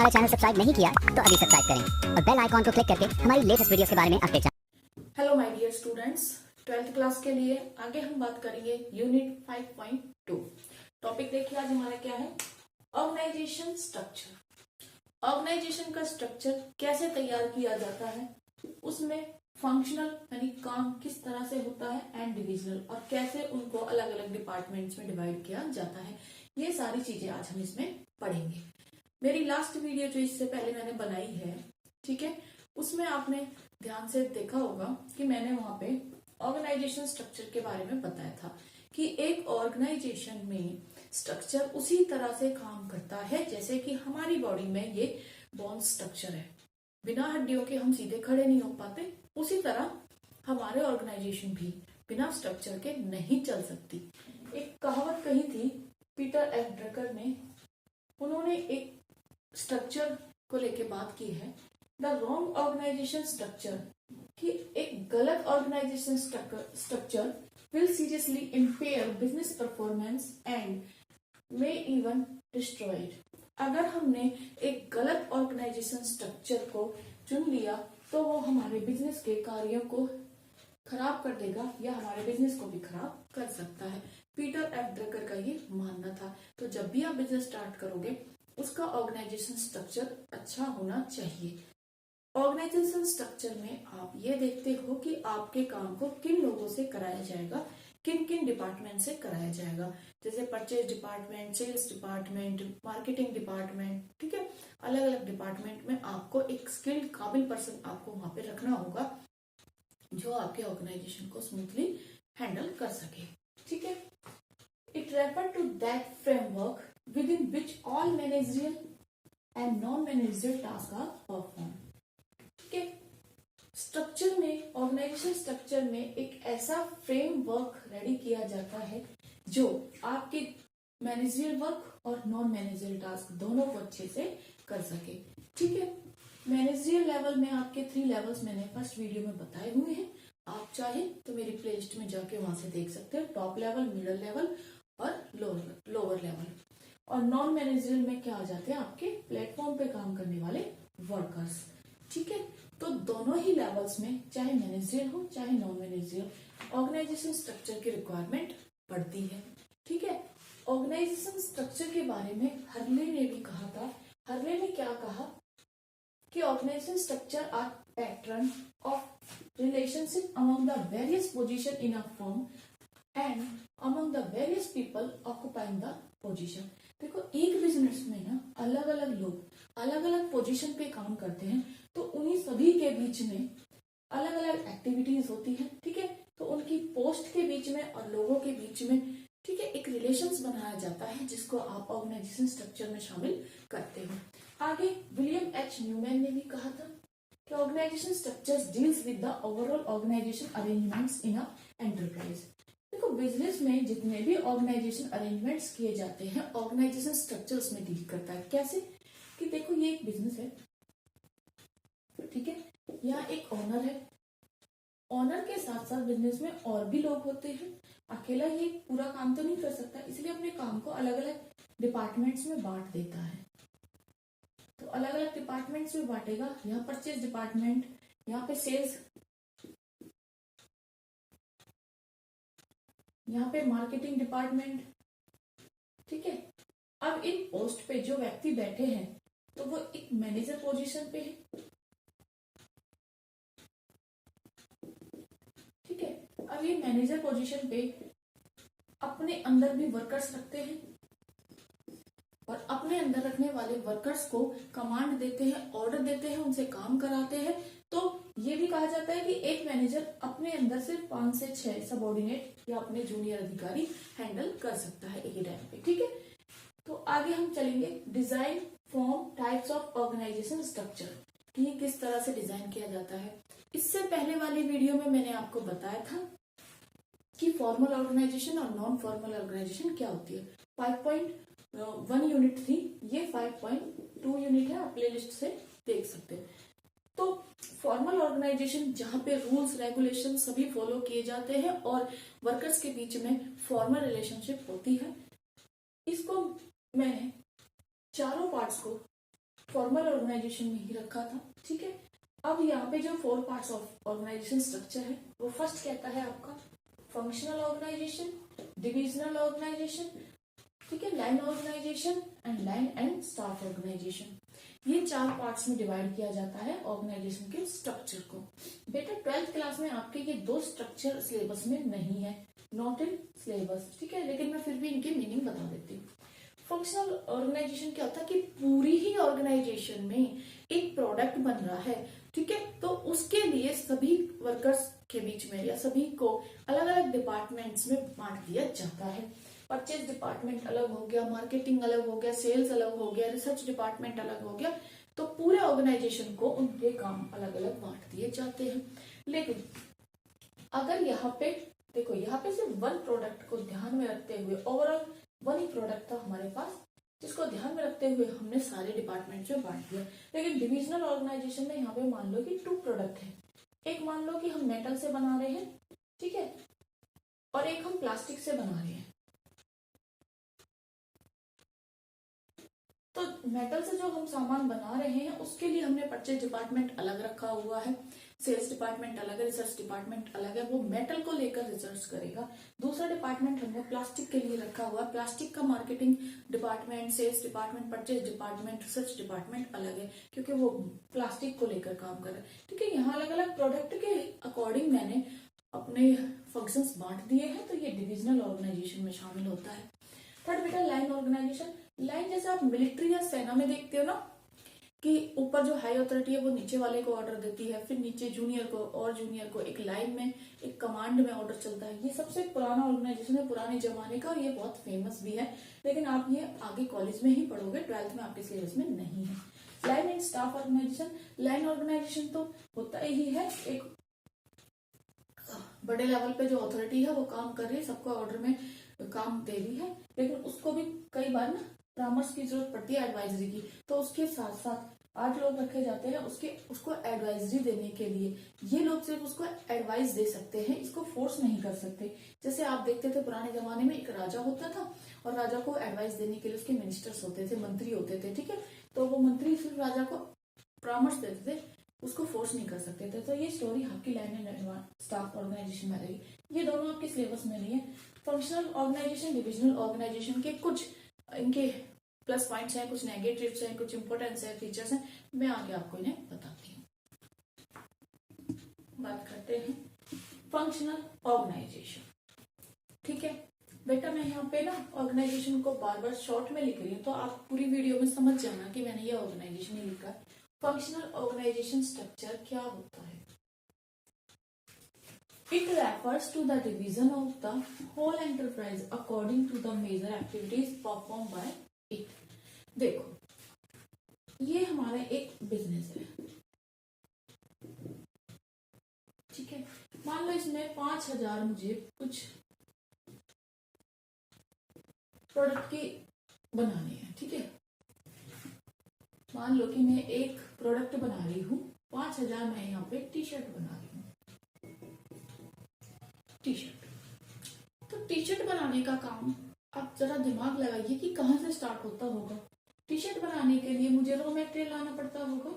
हमारा channel subscribe नहीं किया तो अभी सब्सक्राइब करें और बेल आइकॉन को क्लिक करके हमारी लेटेस्ट वीडियोस के बारे में अपडेट जानें। Hello my dear students, 12th class के लिए आगे हम बात करेंगे यूनिट 5.2। टॉपिक देखिए आज हमारा क्या है, ऑर्गेनाइजेशन स्ट्रक्चर। ऑर्गेनाइजेशन का स्ट्रक्चर कैसे तैयार किया जाता है, उसमें फंक्शनल यानी काम किस तरह से होता है एंड डिविजनल, और कैसे उनको अलग अलग डिपार्टमेंट्स में डिवाइड किया जाता है, ये सारी चीजें आज हम इसमें पढ़ेंगे। मेरी लास्ट वीडियो जो इससे पहले मैंने बनाई है, ठीक है, उसमें आपने ध्यान से देखा होगा कि मैंने वहां पे ऑर्गेनाइजेशन स्ट्रक्चर के बारे में बताया था कि एक ऑर्गेनाइजेशन में स्ट्रक्चर उसी तरह से काम करता है जैसे कि हमारी बॉडी में ये बोन स्ट्रक्चर है, बिना हड्डियों के हम सीधे खड़े नहीं हो पाते, उसी तरह हमारे ऑर्गेनाइजेशन भी बिना स्ट्रक्चर के नहीं चल सकती। एक कहावत कही थी पीटर एफ ड्रकर ने, उन्होंने एक स्ट्रक्चर को लेके बात की है, द रॉन्ग ऑर्गेनाइजेशन स्ट्रक्चर, कि एक गलत organization structure will seriously impair business performance and may even destroy it. अगर हमने एक गलत ऑर्गेनाइजेशन स्ट्रक्चर को चुन लिया तो वो हमारे बिजनेस के कार्यों को खराब कर देगा या हमारे बिजनेस को भी खराब कर सकता है। पीटर एफ ड्रकर का ये मानना था। तो जब भी आप बिजनेस स्टार्ट करोगे उसका ऑर्गेनाइजेशन स्ट्रक्चर अच्छा होना चाहिए। ऑर्गेनाइजेशन स्ट्रक्चर में आप ये देखते हो कि आपके काम को किन लोगों से कराया जाएगा, किन किन डिपार्टमेंट से कराया जाएगा, जैसे purchase department, sales department, marketing department, ठीक है, अलग अलग डिपार्टमेंट में आपको एक स्किल्ड काबिल पर्सन आपको वहां पे रखना होगा जो आपके ऑर्गेनाइजेशन को स्मूथली हैंडल कर सके, ठीक है। It refer to that framework within which all managerial and non-managerial tasks are performed। ठीक है, स्ट्रक्चर में, ऑर्गेनाइजेशन स्ट्रक्चर में एक ऐसा फ्रेमवर्क रेडी किया जाता है जो आपके मैनेजरियल वर्क और नॉन मैनेजरियल टास्क दोनों को अच्छे से कर सके, ठीक है। मैनेजरियल लेवल में आपके 3 लेवल्स मैंने फर्स्ट वीडियो में बताए हुए हैं, आप चाहे तो मेरी प्लेलिस्ट में जाके वहां से देख सकते हो, टॉप लेवल, मिडिल लेवल और लोअर लेवल। और नॉन मैनेजरियल में क्या आ जाते हैं, आपके प्लेटफॉर्म पे काम करने वाले वर्कर्स, ठीक है। तो दोनों ही लेवल्स में, चाहे मैनेजरियल हो चाहे नॉन मैनेजरियल, ऑर्गेनाइजेशन स्ट्रक्चर की रिक्वायरमेंट पड़ती है, ठीक है। ऑर्गेनाइजेशन स्ट्रक्चर के बारे में हर्ले ने भी कहा था। हर्ले ने क्या कहा कि organization structure are pattern of relationship among the various position in a firm and among the various people occupying the position. देखो, एक बिजनेस में ना अलग अलग लोग अलग अलग पोजीशन पे काम करते हैं, तो उन्हीं सभी के बीच में अलग अलग एक्टिविटीज होती है, ठीक है। तो उनकी पोस्ट के बीच में और लोगों के बीच में, ठीक है, एक रिलेशंस बनाया जाता है जिसको आप ऑर्गेनाइजेशन स्ट्रक्चर में शामिल करते हो। आगे विलियम एच न्यूमैन ने भी कहा था कि organization structures deals with the overall organization arrangements in a enterprise. देखो, बिजनेस में जितने भी ऑर्गेनाइजेशन अरेंजमेंट्स किए जाते हैं, ऑर्गेनाइजेशन स्ट्रक्चर उसमें डील करता है। कैसे कि देखो, ये एक बिजनेस है, ठीक है, यहाँ एक ओनर है, ओनर के साथ साथ बिजनेस में और भी लोग होते हैं, अकेला ये पूरा काम तो नहीं कर सकता, इसलिए अपने काम को अलग अलग डिपार्टमेंट्स में बांट देता है। तो अलग अलग डिपार्टमेंट्स में बांटेगा, यहाँ परचेज डिपार्टमेंट, यहाँ पे सेल्स, यहाँ पे मार्केटिंग डिपार्टमेंट, ठीक है। अब इन पोस्ट पे जो व्यक्ति बैठे हैं तो वो एक मैनेजर पोजीशन पे है, ठीक है। अब ये मैनेजर पोजीशन पे अपने अंदर भी वर्कर्स रखते हैं और अपने अंदर रखने वाले वर्कर्स को कमांड देते हैं, ऑर्डर देते हैं, उनसे काम कराते हैं। तो ये भी कहा जाता है कि एक मैनेजर अपने अंदर से 5 से 6 सबऑर्डिनेट या अपने जूनियर अधिकारी हैंडल कर सकता है एक ही टाइम पे, ठीक है। तो आगे हम चलेंगे design form types of organisation structure, कि ये किस तरह से डिजाइन किया जाता है। इससे पहले वाली वीडियो में मैंने आपको बताया था कि फॉर्मल ऑर्गेनाइजेशन और नॉन फॉर्मल ऑर्गेनाइजेशन क्या होती है। 5.1 यूनिट थी, ये 5.2 यूनिट है, आप प्लेलिस्ट से देख सकते हैं। तो फॉर्मल ऑर्गेनाइजेशन जहां पे रूल्स रेगुलेशन सभी फॉलो किए जाते हैं और वर्कर्स के बीच में फॉर्मल रिलेशनशिप होती है, इसको मैंने चारों पार्ट्स को फॉर्मल ऑर्गेनाइजेशन में ही रखा था, ठीक है। अब यहाँ पे जो 4 पार्ट्स ऑफ ऑर्गेनाइजेशन स्ट्रक्चर है वो फर्स्ट कहता है आपका फंक्शनल ऑर्गेनाइजेशन, डिविजनल ऑर्गेनाइजेशन, ठीक है, line organisation and line and staff organisation. ये 4 पार्ट्स में डिवाइड किया जाता है ऑर्गेनाइजेशन के स्ट्रक्चर को। बेटा 12th क्लास में आपके ये 2 स्ट्रक्चर सिलेबस में नहीं है, नॉट इन सिलेबस, ठीक है, लेकिन मैं फिर भी इनकी मीनिंग बता देती हूँ। फंक्शनल ऑर्गेनाइजेशन क्या होता है कि पूरी ही ऑर्गेनाइजेशन में एक प्रोडक्ट बन रहा है, ठीक है, तो उसके लिए सभी वर्कर्स के बीच में या सभी को अलग अलग डिपार्टमेंट्स में बांट दिया जाता है। परचेज डिपार्टमेंट अलग हो गया, मार्केटिंग अलग हो गया, सेल्स अलग हो गया, रिसर्च डिपार्टमेंट अलग हो गया, तो पूरे ऑर्गेनाइजेशन को उनके काम अलग अलग बांट दिए जाते हैं। लेकिन अगर यहाँ पे देखो, यहाँ पे सिर्फ वन प्रोडक्ट को ध्यान में रखते हुए, ओवरऑल वन ही प्रोडक्ट था हमारे पास, जिसको ध्यान में रखते हुए हमने सारे डिपार्टमेंट में बांट दिया। लेकिन डिविजनल ऑर्गेनाइजेशन में यहाँ पे मान लो कि 2 प्रोडक्ट है, एक मान लो कि हम मेटल से बना रहे हैं, ठीक है, और एक हम प्लास्टिक से बना रहे हैं। तो मेटल से जो हम सामान बना रहे हैं उसके लिए हमने परचेज डिपार्टमेंट अलग रखा हुआ है, सेल्स डिपार्टमेंट अलग है, रिसर्च डिपार्टमेंट अलग है, वो मेटल को लेकर रिसर्च करेगा। दूसरा डिपार्टमेंट हमने प्लास्टिक के लिए रखा हुआ है, प्लास्टिक का marketing department, sales department, purchase department, research department अलग है, क्योंकि वो प्लास्टिक को लेकर काम कर रहा है, ठीक है। यहाँ अलग अलग प्रोडक्ट के अकॉर्डिंग मैंने अपने फंक्शंस बांट दिए हैं, तो ये डिविजनल ऑर्गेनाइजेशन में शामिल होता है। थर्ड बेटा लाइन ऑर्गेनाइजेशन। लाइन जैसे आप मिलिट्री या सेना में देखते हो ना कि ऊपर जो हाई अथॉरिटी है वो नीचे वाले को ऑर्डर देती है, फिर नीचे जूनियर को और जूनियर को, एक लाइन में एक कमांड में ऑर्डर चलता है। ये सबसे पुराना ऑर्गेनाइजेशन है, पुराने जमाने का, और ये बहुत फेमस भी है, लेकिन आप ये आगे कॉलेज में ही पढ़ोगे, 12th में आपके सिलेबस में नहीं है। Line and staff organisation. Line organisation तो होता ही है, एक बड़े लेवल पे जो अथॉरिटी है वो काम कर रही है, सबको ऑर्डर में काम दे रही है, लेकिन उसको भी कई बार ना परामर्श की जरूरत पड़ती है, एडवाइजरी की, तो उसके साथ साथ 8 लोग रखे जाते हैं उसको एडवाइजरी देने के लिए। ये लोग सिर्फ उसको एडवाइस दे सकते हैं, इसको फोर्स नहीं कर सकते। जैसे आप देखते थे पुराने जमाने में एक राजा होता था और राजा को एडवाइस देने के लिए उसके मिनिस्टर्स होते थे, मंत्री होते थे, ठीक है, तो वो मंत्री सिर्फ राजा को परामर्श देते थे, उसको फोर्स नहीं कर सकते थे। तो ये स्टोरी आपकी लाइन एंड स्टाफ ऑर्गेनाइजेशन में रहेगी। ये दोनों आपके सिलेबस में नहीं है। फंक्शनल ऑर्गेनाइजेशन, डिविजनल ऑर्गेनाइजेशन के कुछ इनके प्लस पॉइंट्स हैं, कुछ नेगेटिव्स हैं, कुछ इंपोर्टेंस है, फीचर्स हैं, मैं आगे आपको इन्हें बताती हूँ। बात करते हैं फंक्शनल ऑर्गेनाइजेशन, ठीक है बेटा। मैं यहाँ पे ना ऑर्गेनाइजेशन को बार बार शॉर्ट में लिख रही हूँ, तो आप पूरी वीडियो में समझ जाना कि मैंने ये ऑर्गेनाइजेशन ही लिखा है। फंक्शनल ऑर्गेनाइजेशन स्ट्रक्चर क्या होता है? It refers to the division of the whole enterprise according to the major activities performed by it. देखो, ये हमारा एक बिजनेस है, ठीक है। मान लो इसमें 5000 मुझे कुछ प्रोडक्ट की बनानी है, ठीक है। मान लो कि मैं एक प्रोडक्ट बना रही हूँ, 5000 मैं यहाँ पे टी शर्ट बना रही हूँ, टी शर्ट। तो टी शर्ट बनाने का काम आप जरा दिमाग लगाइए कि कहाँ से स्टार्ट होता होगा। टी शर्ट बनाने के लिए मुझे रॉ मटेरियल लाना पड़ता होगा,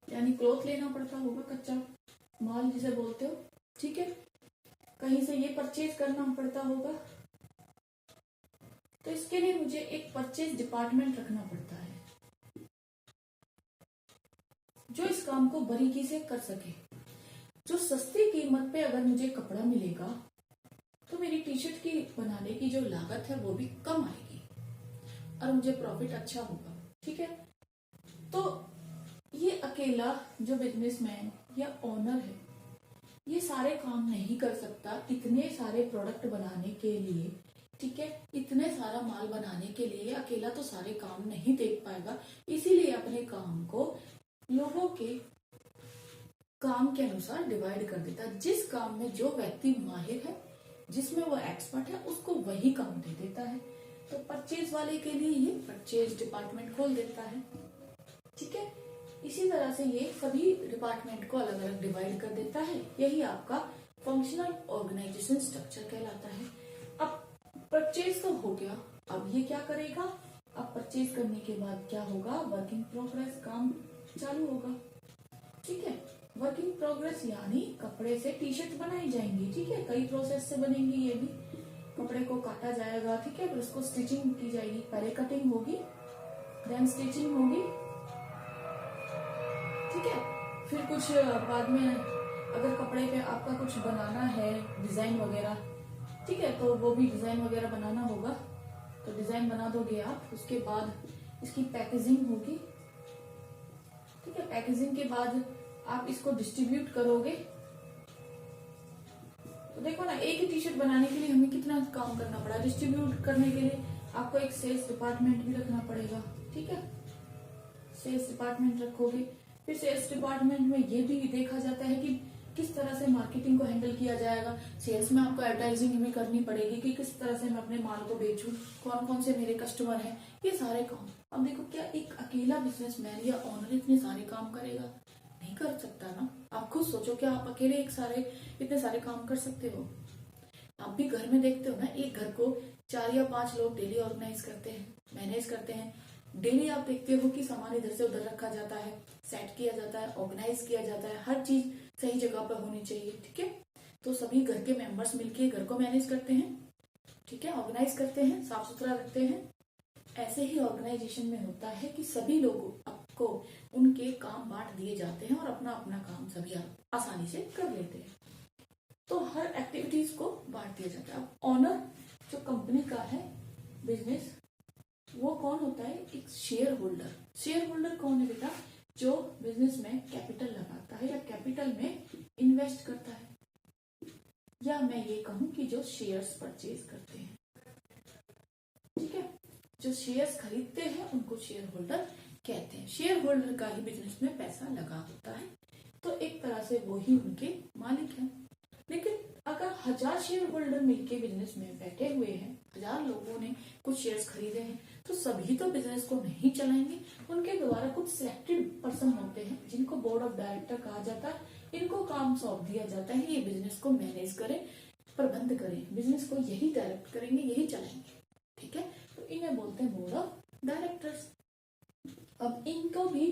यानी क्लॉथ लेना पड़ता होगा, कच्चा माल जिसे बोलते हो, ठीक है। कहीं से ये परचेज करना पड़ता होगा, तो इसके लिए मुझे एक परचेज डिपार्टमेंट रखना पड़ता है जो इस काम को बारीकी से कर सके। जो सस्ती कीमत पे अगर मुझे कपड़ा मिलेगा तो मेरी टी शर्ट की बनाने की जो लागत है वो भी कम आएगी और मुझे प्रॉफिट अच्छा होगा, ठीक है। तो ये अकेला जो बिजनेसमैन या ओनर है ये सारे काम नहीं कर सकता, इतने सारे प्रोडक्ट बनाने के लिए, ठीक है, इतने सारा माल बनाने के लिए अकेला तो सारे काम नहीं देख पाएगा। इसीलिए अपने काम को लोगों के काम के अनुसार डिवाइड कर देता है। जिस काम में जो व्यक्ति माहिर है, जिसमें वो एक्सपर्ट है, उसको वही काम दे देता है। तो परचेज वाले के लिए ये परचेज डिपार्टमेंट खोल देता है, ठीक है। इसी तरह से ये सभी डिपार्टमेंट को अलग अलग डिवाइड कर देता है। यही आपका फंक्शनल ऑर्गेनाइजेशन स्ट्रक्चर कहलाता है। अब परचेज तो हो गया, अब ये क्या करेगा? अब परचेज करने के बाद क्या होगा, वर्क इन प्रोग्रेस काम चालू होगा। ठीक है, वर्क इन प्रोग्रेस यानी कपड़े से टी शर्ट बनाई जाएंगी। ठीक है, कई प्रोसेस से बनेंगी ये भी। कपड़े को काटा जाएगा, ठीक है, फिर उसको स्टिचिंग की जाएगी। पहले कटिंग होगी, देन स्टिचिंग होगी। ठीक है, फिर कुछ बाद में अगर कपड़े पे आपका कुछ बनाना है डिजाइन वगैरह, ठीक है, तो वो भी डिजाइन वगैरह बनाना होगा, तो डिजाइन बना दोगे आप। उसके बाद इसकी पैकेजिंग होगी। ठीक है, पैकेजिंग के बाद आप इसको डिस्ट्रीब्यूट करोगे। तो देखो ना, एक ही टी शर्ट बनाने के लिए हमें कितना काम करना पड़ा। डिस्ट्रीब्यूट करने के लिए आपको एक सेल्स डिपार्टमेंट भी रखना पड़ेगा। ठीक है, सेल्स डिपार्टमेंट रखोगे, फिर सेल्स डिपार्टमेंट में ये भी देखा जाता है कि किस तरह से मार्केटिंग को हैंडल किया जाएगा। सेल्स में आपको एडवर्टाइजिंग भी करनी पड़ेगी कि किस तरह से मैं अपने माल को बेचूं, कौन कौन से मेरे कस्टमर हैं, ये सारे काम। अब देखो, क्या एक अकेला बिजनेसमैन या ऑनर इतने सारे काम करेगा? नहीं कर सकता ना। आप खुद सोचो, क्या आप अकेले इतने सारे काम कर सकते हो? आप भी घर में देखते हो ना, एक घर को 4 या 5 लोग डेली ऑर्गेनाइज करते हैं, मैनेज करते हैं। डेली आप देखते हो कि सामान इधर से उधर रखा जाता है, सेट किया जाता है, ऑर्गेनाइज किया जाता है, हर चीज सही जगह पर होनी चाहिए। ठीक है, तो सभी घर के मेंबर्स मिलके घर को मैनेज करते हैं। ठीक है, ऑर्गेनाइज करते हैं, साफ सुथरा रखते हैं। ऐसे ही ऑर्गेनाइजेशन में होता है कि सभी लोगों आपको उनके काम बांट दिए जाते हैं और अपना अपना काम सभी आसानी से कर लेते हैं। तो हर एक्टिविटीज को बांट दिया जाता है। अब ऑनर जो कंपनी का है बिजनेस, वो कौन होता है? एक शेयर होल्डर। शेयर होल्डर कौन है बेटा? जो बिजनेस में कैपिटल लगाता है या कैपिटल में इन्वेस्ट करता है, या मैं ये कहूं कि जो शेयर्स परचेज करते हैं। ठीक है, जो शेयर्स खरीदते हैं उनको शेयर होल्डर कहते हैं। शेयर होल्डर का ही बिजनेस में पैसा लगा होता है, तो एक तरह से वो ही उनके मालिक हैं। लेकिन अगर 1000 शेयर होल्डर मिलके बिजनेस में बैठे हुए हैं, 1000 लोगों ने कुछ शेयर्स खरीदे हैं, तो सभी तो बिजनेस को नहीं चलाएंगे। उनके द्वारा कुछ सिलेक्टेड पर्सन होते हैं जिनको बोर्ड ऑफ डायरेक्टर कहा जाता है। इनको काम सौंप दिया जाता है, ये बिजनेस को मैनेज करें, प्रबंध करें, बिजनेस को यही डायरेक्ट करेंगे, यही चलाएंगे। ठीक है, तो इन्हें बोलते हैं बोर्ड ऑफ डायरेक्टर्स। अब इनको भी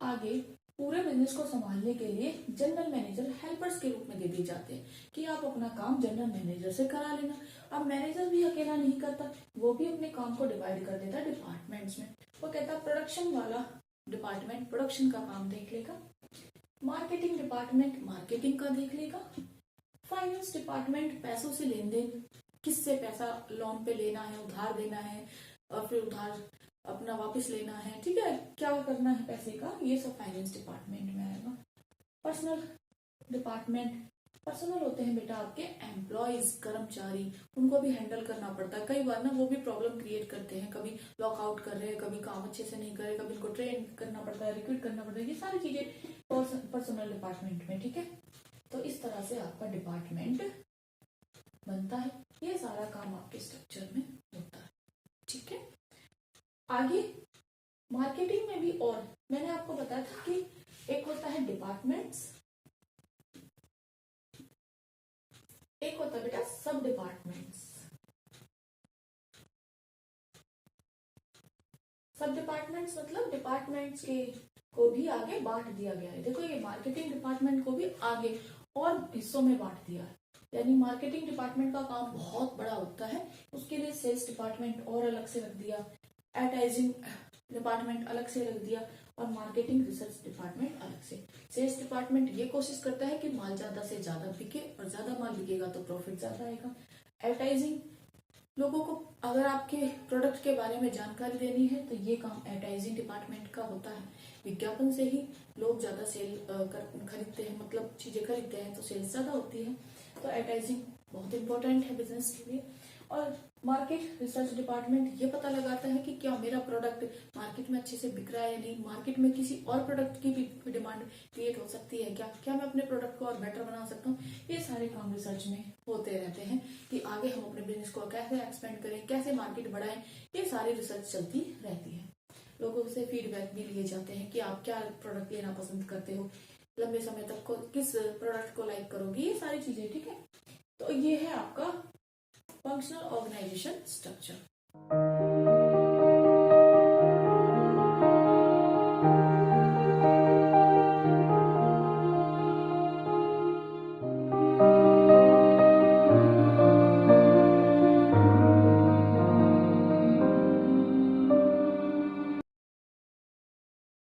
आगे पूरे बिजनेस को संभालने के लिए जनरल मैनेजर हेल्पर्स के रूप में दे दिए जाते हैं कि आप अपना काम जनरल मैनेजर से करा लेना। अब मैनेजर भी अकेला नहीं करता, वो भी अपने काम को डिवाइड कर देता है डिपार्टमेंट्स में। वो कहता है प्रोडक्शन वाला डिपार्टमेंट प्रोडक्शन का काम देख लेगा, मार्केटिंग डिपार्टमेंट मार्केटिंग का देख लेगा, फाइनेंस डिपार्टमेंट पैसों से लेन देन, किससे पैसा लोन पे लेना है, उधार देना है, और फिर उधार अपना वापस लेना है। ठीक है, क्या करना है पैसे का, ये सब फाइनेंस डिपार्टमेंट में आएगा। पर्सनल डिपार्टमेंट, पर्सनल होते हैं बेटा आपके एम्प्लॉयज, कर्मचारी, उनको भी हैंडल करना पड़ता है। कई बार ना वो भी प्रॉब्लम क्रिएट करते हैं, कभी लॉकआउट कर रहे हैं, कभी काम अच्छे से नहीं कर रहे, कभी इनको ट्रेन करना पड़ता है, रिक्रूट करना पड़ता है, ये सारी चीजें पर्सनल डिपार्टमेंट में। ठीक है, तो इस तरह से आपका डिपार्टमेंट बनता है। ये सारा काम आपके स्ट्रक्चर में होता है। ठीक है, आगे मार्केटिंग में भी, और मैंने आपको बताया था कि एक होता है डिपार्टमेंट्स, एक होता है बेटा सब डिपार्टमेंट्स। सब डिपार्टमेंट्स मतलब डिपार्टमेंट्स के को भी आगे बांट दिया गया है। देखो, ये मार्केटिंग डिपार्टमेंट को भी आगे और हिस्सों में बांट दिया है। यानी मार्केटिंग डिपार्टमेंट का काम बहुत बड़ा होता है, उसके लिए सेल्स डिपार्टमेंट और अलग से रख दिया, एडवर्टाइजिंग डिपार्टमेंट अलग से रख दिया, और मार्केटिंग रिसर्च डिपार्टमेंट अलग से। सेल्स डिपार्टमेंट ये कोशिश करता है कि माल ज्यादा से ज्यादा बिके, और ज्यादा माल बिकेगा तो प्रॉफिट ज्यादा आएगा। एडवर्टाइजिंग, लोगों को अगर आपके प्रोडक्ट के बारे में जानकारी देनी है तो ये काम एडवर्टाइजिंग डिपार्टमेंट का होता है। विज्ञापन से ही लोग ज्यादा सेल खरीदते हैं, मतलब चीजें खरीदते हैं, तो सेल्स ज्यादा होती है। तो एडवर्टाइजिंग बहुत इंपॉर्टेंट है बिजनेस के लिए। और मार्केट रिसर्च डिपार्टमेंट ये पता लगाता है कि क्या मेरा प्रोडक्ट मार्केट में अच्छे से बिक रहा है या नहीं, मार्केट में किसी और प्रोडक्ट की भी डिमांड क्रिएट हो सकती है क्या मैं अपने प्रोडक्ट को और बेटर बना सकता हूँ। ये सारे काम रिसर्च में होते रहते हैं कि आगे हम अपने बिजनेस को कैसे एक्सपेंड करें, कैसे मार्केट बढ़ाएं, ये सारी रिसर्च चलती रहती है। लोगों से फीडबैक भी लिए जाते हैं कि आप क्या प्रोडक्ट लेना पसंद करते हो, लंबे समय तक को किस प्रोडक्ट को लाइक करोगे, ये सारी चीजें। ठीक है, तो ये है आपका फंक्शनल ऑर्गेनाइजेशन स्ट्रक्चर।